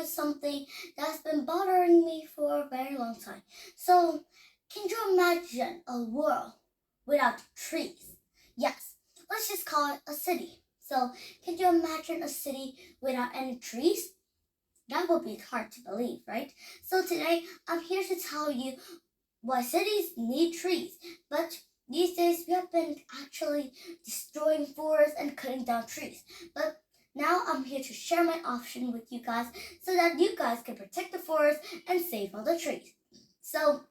you something that's been bothering me for a very long time. So, can you imagine a world without trees? Yes, let's just call it a city. So, can you imagine a city without any trees? That would be hard to believe, right? So today I'm here to tell you why cities need trees, but these days we have been actually destroying forests and cutting down trees. But now I'm here to share my option with you guys so that you guys can protect the forest and save all the trees. So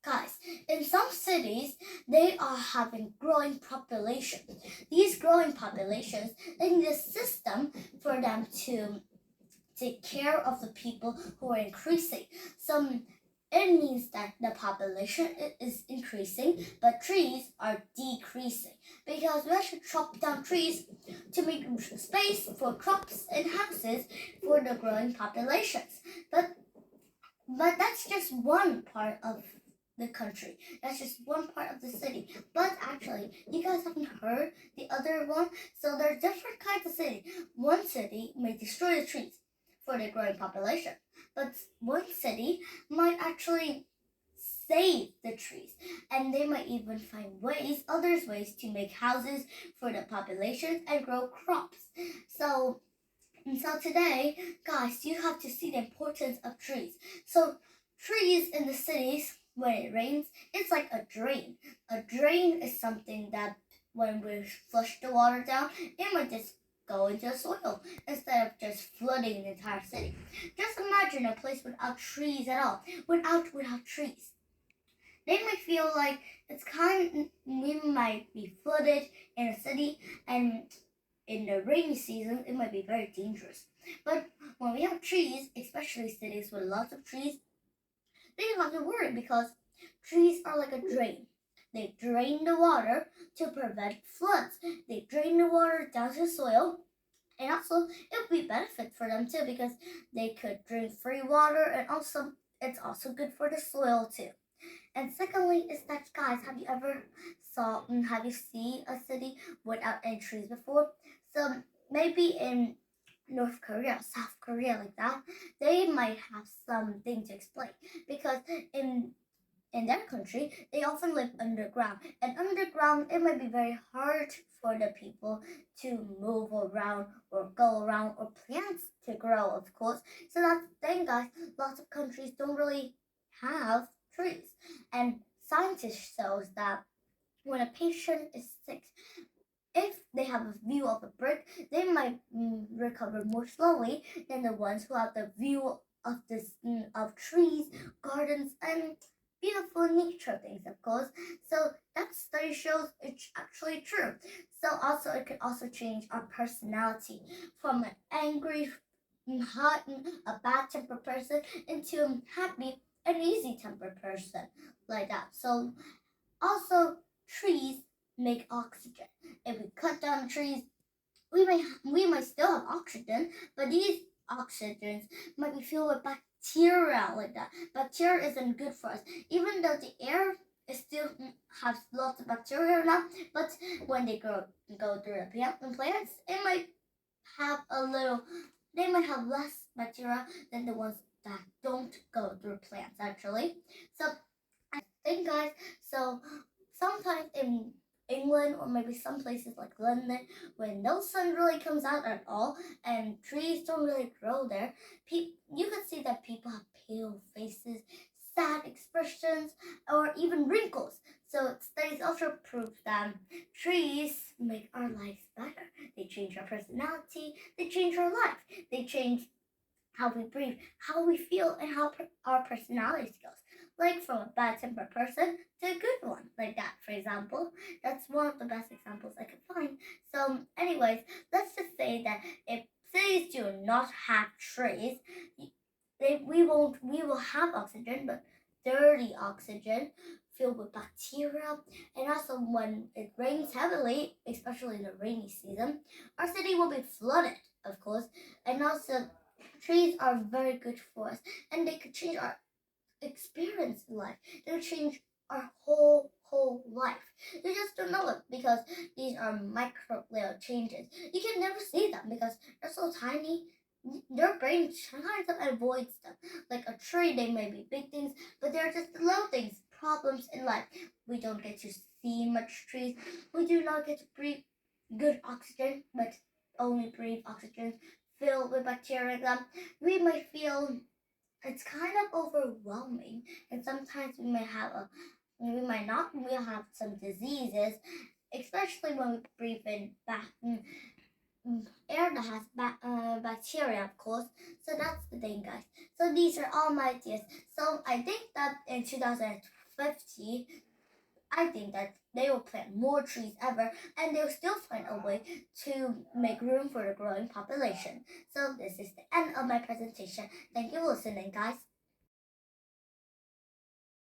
guys, in some cities, they are having growing populations. These growing populations, they need a system for them to take care of the people who are increasing. Some it means that the population is increasing, but trees are decreasing because we have to chop down trees to make space for crops and houses for the growing populations. But that's just one part of the country. That's just one part of the city. But actually, you guys haven't heard the other one. So there are different kinds of city. One city may destroy the trees for the growing population, but one city might actually save the trees, and they might even find ways to make houses for the population and grow crops. So today, guys, you have to see the importance of trees. So trees in the cities, when it rains, it's like a drain. A drain is something that when we flush the water down, it might just go into the soil instead of just flooding the entire city. Just imagine a place without trees at all, without trees. They might feel like we might be flooded in a city, and in the rainy season it might be very dangerous. But when we have trees, especially cities with lots of trees, they don't have to worry because trees are like a drain. They drain the water to prevent floods. They drain the water down to the soil. And also, it would be benefit for them too because they could drink free water, and also it's also good for the soil too. And secondly, is that guys, have you seen a city without any trees before? So maybe in North Korea, South Korea, like that, they might have something to explain because in their country, they often live underground. And underground, it might be very hard for the people to move around or go around or plants to grow, of course. So that's the thing, guys. Lots of countries don't really have trees. And scientists shows that when a patient is sick, if they have a view of a brick, they might recover more slowly than the ones who have the view of of trees, gardens, and beautiful nature things, of course. So that study shows it's actually true. So also it could also change our personality from an angry, hot, a bad tempered person into a happy and easy tempered person, like that. So also trees make oxygen. If we cut down trees, we might still have oxygen, but these oxygens might be filled with bacteria, like that. Bacteria isn't good for us, even though the air is still has lots of bacteria now. But when they go through the plants, it might have a little. They might have less bacteria than the ones that don't go through plants, actually. So I think, guys. So sometimes in England or maybe some places like London, when no sun really comes out at all and trees don't really grow there, you can see that people have pale faces, sad expressions, or even wrinkles. So studies also prove that trees make our lives better. They change our personality, they change our life, they change how we breathe, how we feel, and how our personality goes. Like from a bad tempered person to a good one, like that, for example. That's one of the best examples I could find. So, anyways, let's just say that if cities do not have trees, we will have oxygen, but dirty oxygen filled with bacteria. And also, when it rains heavily, especially in the rainy season, our city will be flooded, of course. And also, trees are very good for us, and they could change our experience in life. They could change our whole life. You just don't know it because these are micro little changes. You can never see them because they're so tiny. their brain kind of avoids them. Like a tree, they may be big things, but they're just little things, problems in life. We don't get to see much trees. We do not get to breathe good oxygen, but only breathe oxygen filled with bacteria. We might feel it's kind of overwhelming, and sometimes we may have we might not, we have some diseases, especially when we breathe in air that has bacteria, of course. So that's the thing, guys. So these are all my ideas. So I think that in 2050, I think that they will plant more trees ever, and they'll still find a way to make room for the growing population. So this is the end of my presentation. Thank you for listening, guys.